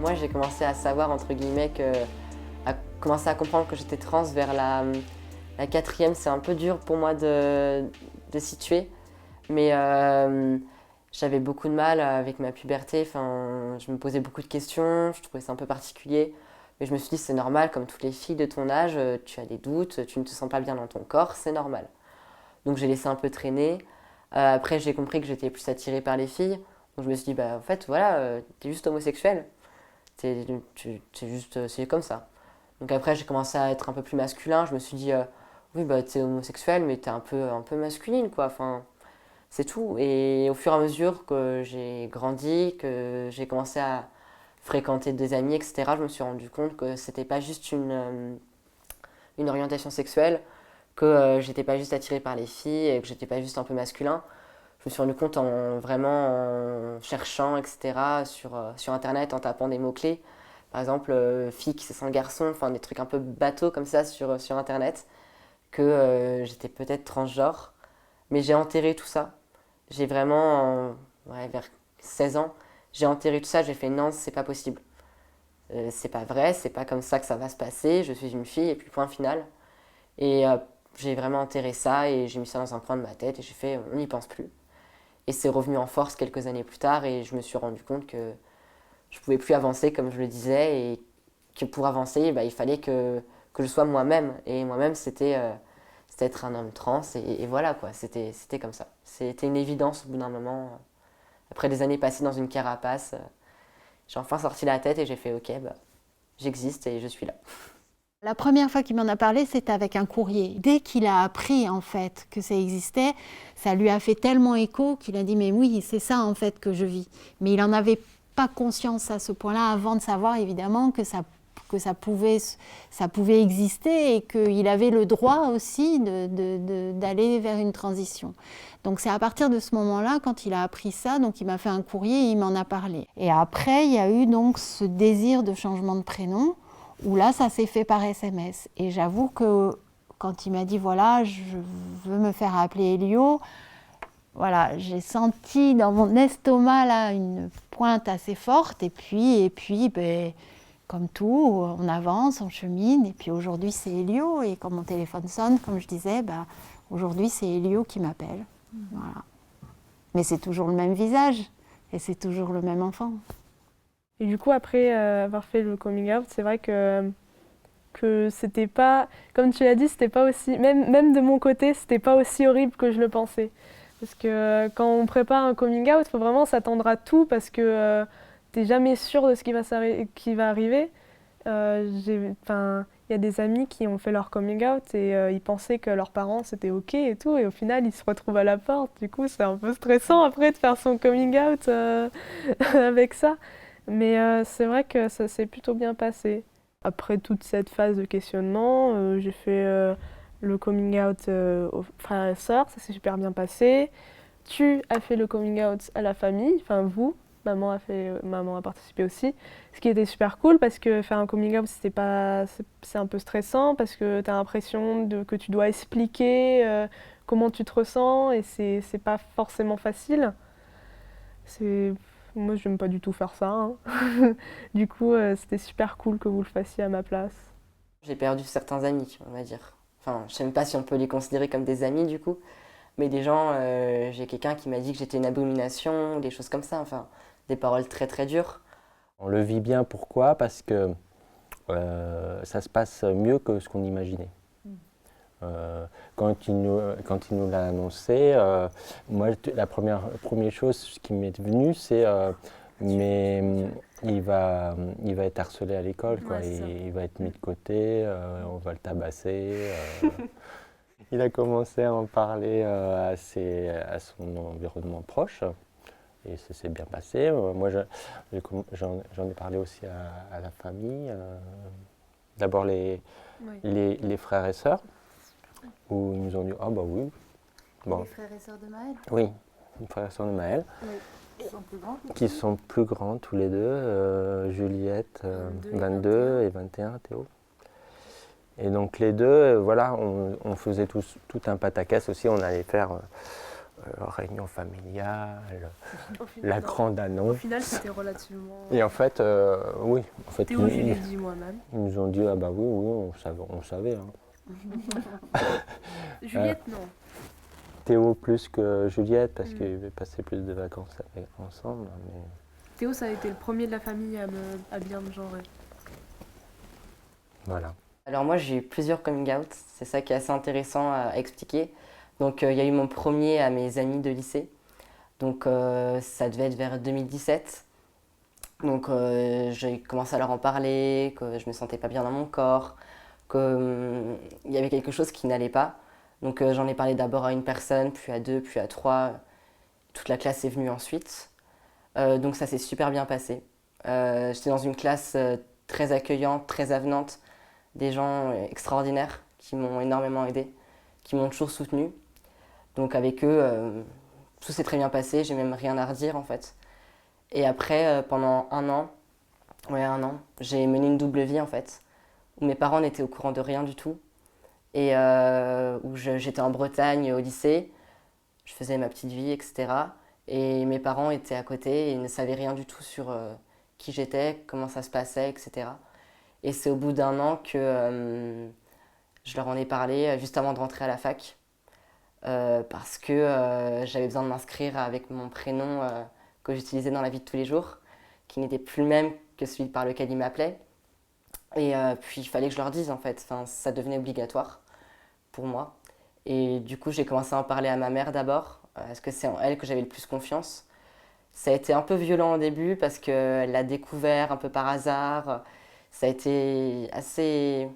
Moi, j'ai commencé à savoir, entre guillemets, à commencer à comprendre que j'étais trans vers la quatrième. C'est un peu dur pour moi de situer, mais j'avais beaucoup de mal avec ma puberté. Enfin, je me posais beaucoup de questions, je trouvais ça un peu particulier. Mais je me suis dit, c'est normal, comme toutes les filles de ton âge, tu as des doutes, tu ne te sens pas bien dans ton corps, c'est normal. Donc j'ai laissé un peu traîner. Après, j'ai compris que j'étais plus attirée par les filles. Donc je me suis dit, bah en fait, voilà, t'es juste homosexuel. C'est comme ça. Donc après, j'ai commencé à être un peu plus masculin. Je me suis dit, oui, bah t'es homosexuel, mais t'es un peu masculine, quoi. Enfin, c'est tout. Et au fur et à mesure que j'ai grandi, que j'ai commencé à fréquenter des amis, etc., je me suis rendu compte que c'était pas juste une orientation sexuelle, que j'étais pas juste attirée par les filles et que j'étais pas juste un peu masculin. Je me suis rendu compte en cherchant, etc., sur Internet, en tapant des mots-clés. Par exemple, fille qui se sent garçon, enfin des trucs un peu bateaux comme ça sur Internet, que j'étais peut-être transgenre. Mais j'ai enterré tout ça. J'ai vraiment, ouais, vers 16 ans, j'ai enterré tout ça, j'ai fait non, c'est pas possible. C'est pas vrai, c'est pas comme ça que ça va se passer, je suis une fille et puis point final. Et j'ai vraiment enterré ça et j'ai mis ça dans un coin de ma tête et j'ai fait on n'y pense plus. Et c'est revenu en force quelques années plus tard et je me suis rendu compte que je pouvais plus avancer comme je le disais et que pour avancer, bah, il fallait que je sois moi-même. Et moi-même, c'était être un homme trans et voilà quoi, c'était comme ça. C'était une évidence au bout d'un moment. Après des années passées dans une carapace, j'ai enfin sorti la tête et j'ai fait ok, bah, j'existe et je suis là. La première fois qu'il m'en a parlé, c'était avec un courrier. Dès qu'il a appris en fait que ça existait, ça lui a fait tellement écho qu'il a dit mais oui, c'est ça en fait que je vis. Mais il n'en avait pas conscience à ce point-là avant de savoir évidemment que ça pouvait exister et qu'il avait le droit aussi d'aller vers une transition. Donc c'est à partir de ce moment-là, quand il a appris ça, donc il m'a fait un courrier et il m'en a parlé. Et après, il y a eu donc ce désir de changement de prénom où là, ça s'est fait par SMS. Et j'avoue que quand il m'a dit, voilà, je veux me faire appeler Elio, voilà, j'ai senti dans mon estomac là une pointe assez forte. Et puis ben, comme tout, on avance, on chemine. Et puis aujourd'hui, c'est Elio. Et quand mon téléphone sonne, comme je disais, ben, aujourd'hui, c'est Elio qui m'appelle. Voilà. Mais c'est toujours le même visage et c'est toujours le même enfant. Et du coup, après avoir fait le coming out, c'est vrai que c'était pas, comme tu l'as dit, c'était pas aussi, même de mon côté, c'était pas aussi horrible que je le pensais. Parce que quand on prépare un coming out, il faut vraiment s'attendre à tout parce que t'es jamais sûr de ce qui va arriver. Il y a des amis qui ont fait leur coming out et ils pensaient que leurs parents c'était ok et tout, et au final ils se retrouvent à la porte. Du coup, c'est un peu stressant après de faire son coming out avec ça. Mais c'est vrai que ça s'est plutôt bien passé. Après toute cette phase de questionnement, j'ai fait le coming out aux frères et sœurs, ça s'est super bien passé. Tu as fait le coming out à la famille, enfin vous, maman a participé aussi. Ce qui était super cool parce que faire un coming out c'est un peu stressant parce que tu as l'impression que tu dois expliquer comment tu te ressens et c'est pas forcément facile. C'est Moi, je n'aime pas du tout faire ça, hein. Du coup, c'était super cool que vous le fassiez à ma place. J'ai perdu certains amis, on va dire. Enfin, je sais même pas si on peut les considérer comme des amis du coup, mais des gens, j'ai quelqu'un qui m'a dit que j'étais une abomination, des choses comme ça, enfin, des paroles très très dures. On le vit bien, pourquoi? Parce que ça se passe mieux que ce qu'on imaginait. Quand il nous l'a annoncé, moi, la première chose qui m'est venue, c'est mais il va être harcelé à l'école, quoi. Il va être mis de côté, on va le tabasser. Il a commencé à en parler à son environnement proche. Et ça s'est bien passé. Moi, j'en ai parlé aussi à la famille. D'abord les frères et sœurs, où ils nous ont dit « Ah bah oui ». Bon. Les frères et sœurs de Maël. Oui, les frères et sœurs de Maël. Oui. Ils sont plus grands. Qui sont plus grands tous les deux. Juliette, 22 et 21, Théo. Et donc les deux, voilà, on faisait tout un pataquès aussi. On allait faire réunion familiale, Au final, la non. grande Au annonce. final, c'était relativement... Et en fait, oui, en fait, Théo, je l'ai dit moi-même. ils nous ont dit, ah bah oui, oui, on savait. Hein. Juliette, non. Théo plus que Juliette, parce Mm. qu'ils avaient passé plus de vacances ensemble. Mais... Théo, ça a été le premier de la famille à bien me genrer. Voilà. Alors moi j'ai eu plusieurs coming out, c'est ça qui est assez intéressant à expliquer. Donc il y a eu mon premier à mes amis de lycée, donc ça devait être vers 2017. Donc j'ai commencé à leur en parler, que je me sentais pas bien dans mon corps, qu'il y avait quelque chose qui n'allait pas. Donc j'en ai parlé d'abord à une personne, puis à deux, puis à trois. Toute la classe est venue ensuite. Donc ça s'est super bien passé. J'étais dans une classe très accueillante, très avenante, des gens extraordinaires qui m'ont énormément aidé, qui m'ont toujours soutenu. Donc avec eux, tout s'est très bien passé, j'ai même rien à redire en fait. Et après, pendant un an, j'ai mené une double vie en fait, où mes parents n'étaient au courant de rien du tout, et où j'étais en Bretagne au lycée, je faisais ma petite vie, etc. Et mes parents étaient à côté et ne savaient rien du tout sur qui j'étais, comment ça se passait, etc. Et c'est au bout d'un an que je leur en ai parlé, juste avant de rentrer à la fac, parce que j'avais besoin de m'inscrire avec mon prénom que j'utilisais dans la vie de tous les jours, qui n'était plus le même que celui par lequel ils m'appelaient. Et puis il fallait que je leur dise en fait, enfin, ça devenait obligatoire pour moi. Et du coup j'ai commencé à en parler à ma mère d'abord, parce que c'est en elle que j'avais le plus confiance. Ça a été un peu violent au début parce qu'elle l'a découvert un peu par hasard. Ça a été assez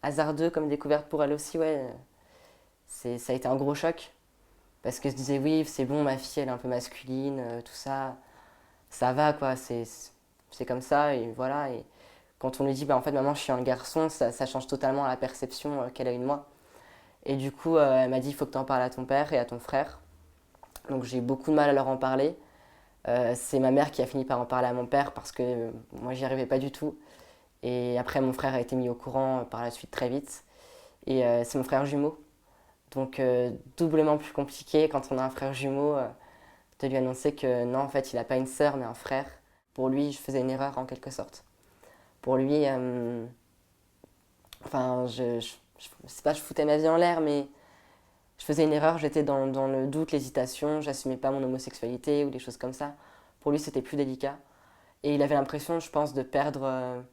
hasardeux comme découverte pour elle aussi, ouais. Ça a été un gros choc parce que je disais oui, c'est bon, ma fille elle est un peu masculine, tout ça, ça va quoi, c'est comme ça et voilà. Et quand on lui dit bah en fait maman je suis un garçon, ça change totalement la perception qu'elle a eu de moi. Et du coup elle m'a dit il faut que tu en parles à ton père et à ton frère. Donc j'ai eu beaucoup de mal à leur en parler. C'est ma mère qui a fini par en parler à mon père parce que moi j'y arrivais pas du tout. Et après mon frère a été mis au courant par la suite très vite. Et c'est mon frère jumeau. Donc doublement plus compliqué quand on a un frère jumeau de lui annoncer que non en fait il n'a pas une sœur mais un frère. Pour lui je faisais une erreur en quelque sorte. Pour lui, enfin je sais pas, je foutais ma vie en l'air mais je faisais une erreur, j'étais dans le doute, l'hésitation, j'assumais pas mon homosexualité ou des choses comme ça. Pour lui, c'était plus délicat. Et il avait l'impression, je pense, de perdre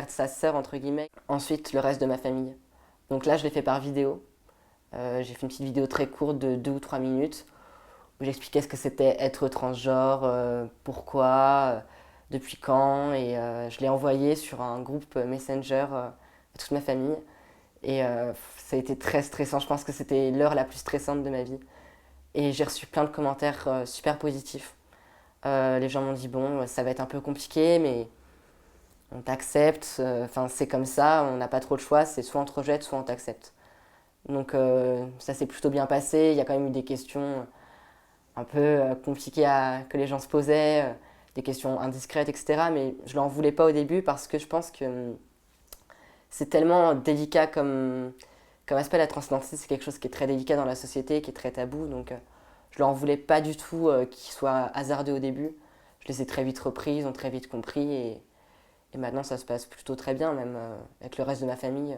sa sœur, entre guillemets. Ensuite, le reste de ma famille. Donc là, je l'ai fait par vidéo. J'ai fait une petite vidéo très courte de 2 ou 3 minutes où j'expliquais ce que c'était être transgenre, pourquoi, depuis quand. Et je l'ai envoyé sur un groupe Messenger à toute ma famille. Et ça a été très stressant. Je pense que c'était l'heure la plus stressante de ma vie. Et j'ai reçu plein de commentaires super positifs. Les gens m'ont dit bon, ça va être un peu compliqué, mais on t'accepte. Enfin, c'est comme ça, on n'a pas trop le choix. C'est soit on te rejette, soit on t'accepte. Donc ça s'est plutôt bien passé. Il y a quand même eu des questions un peu compliquées que les gens se posaient, des questions indiscrètes, etc. Mais je leur en voulais pas au début parce que je pense que c'est tellement délicat comme aspect, la transidentité, c'est quelque chose qui est très délicat dans la société, qui est très tabou. Donc je leur en voulais pas du tout qu'ils soient hasardeux au début. Je les ai très vite repris, ils ont très vite compris. Et maintenant, ça se passe plutôt très bien, même avec le reste de ma famille.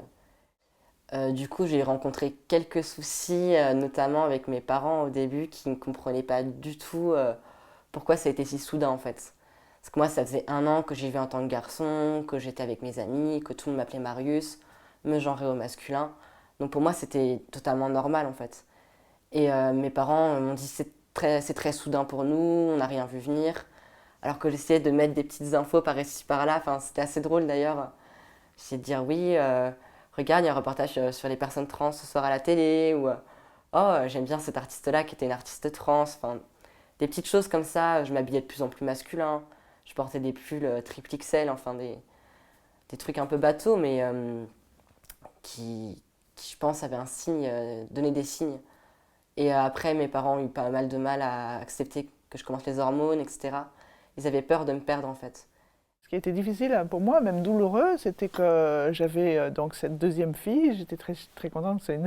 Du coup, j'ai rencontré quelques soucis, notamment avec mes parents au début, qui ne comprenaient pas du tout pourquoi ça a été si soudain en fait. Parce que moi, ça faisait un an que j'y vais en tant que garçon, que j'étais avec mes amis, que tout le monde m'appelait Marius, me genrais au masculin. Donc pour moi, c'était totalement normal en fait. Et mes parents m'ont dit c'est très soudain pour nous, on n'a rien vu venir. Alors que j'essayais de mettre des petites infos par ici par-là. Enfin, c'était assez drôle d'ailleurs. J'essayais de dire oui, regarde, il y a un reportage sur les personnes trans ce soir à la télé. Ou oh, j'aime bien cet artiste-là qui était une artiste trans. Enfin, des petites choses comme ça. Je m'habillais de plus en plus masculin. Je portais des pulls triple XL, enfin des trucs un peu bateaux, mais qui, je pense, avaient un signe, donnaient des signes. Et après, mes parents ont eu pas mal de mal à accepter que je commence les hormones, etc. Ils avaient peur de me perdre, en fait. Ce qui était difficile pour moi, même douloureux, c'était que j'avais donc cette deuxième fille. J'étais très, très contente. C'est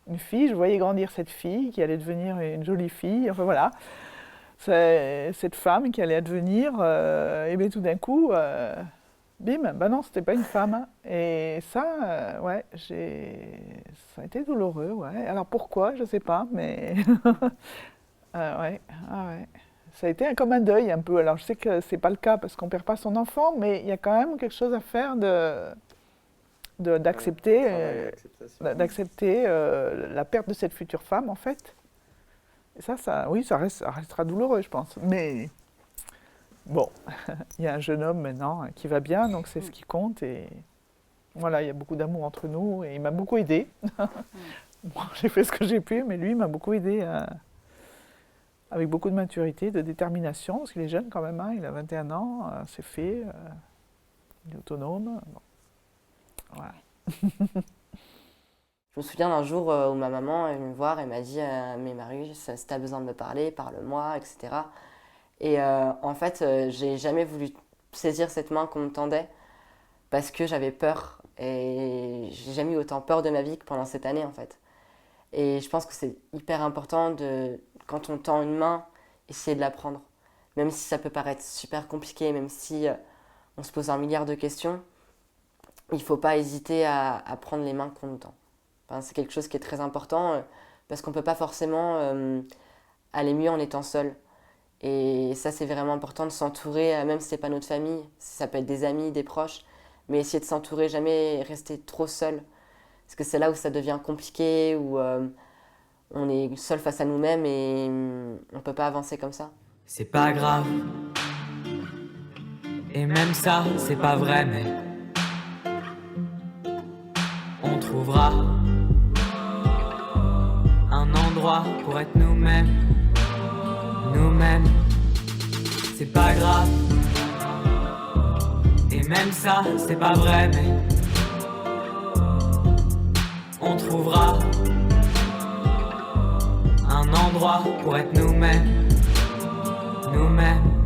une fille, je voyais grandir cette fille qui allait devenir une jolie fille, enfin voilà. Cette femme qui allait advenir, et bien tout d'un coup, bim, ben non, c'était pas une femme. Et ça, ouais, ça a été douloureux, ouais. Alors pourquoi, je sais pas, mais ouais, ah ouais. Ça a été comme un deuil un peu. Alors je sais que c'est pas le cas parce qu'on perd pas son enfant, mais il y a quand même quelque chose à faire d'accepter la perte de cette future femme en fait. Et oui, ça restera douloureux, je pense. Mais bon, il y a un jeune homme maintenant qui va bien, donc c'est ce qui compte. Et voilà, il y a beaucoup d'amour entre nous et il m'a beaucoup aidé. Moi, j'ai fait ce que j'ai pu, mais lui m'a beaucoup aidé avec beaucoup de maturité, de détermination, parce qu'il est jeune quand même, hein, il a 21 ans, c'est fait, il est autonome. Bon. Voilà. Je me souviens d'un jour où ma maman est venue me voir et m'a dit mais Marius, si tu as besoin de me parler, parle-moi, etc. Et en fait, j'ai jamais voulu saisir cette main qu'on me tendait parce que j'avais peur. Et j'ai jamais eu autant peur de ma vie que pendant cette année, en fait. Et je pense que c'est hyper important quand on tend une main, essayer de la prendre. Même si ça peut paraître super compliqué, même si on se pose un milliard de questions, il ne faut pas hésiter à prendre les mains qu'on nous tend. Enfin, c'est quelque chose qui est très important parce qu'on ne peut pas forcément aller mieux en étant seul. Et ça, c'est vraiment important de s'entourer, même si ce n'est pas notre famille, ça peut être des amis, des proches, mais essayer de s'entourer, jamais rester trop seul. Parce que c'est là où ça devient compliqué, où on est seul face à nous-mêmes et on ne peut pas avancer comme ça. C'est pas grave, et même ça, c'est pas vrai, mais on trouvera un endroit pour être nous-mêmes, nous-mêmes. C'est pas grave, et même ça, c'est pas vrai, mais on trouvera un endroit pour être nous-mêmes, nous-mêmes.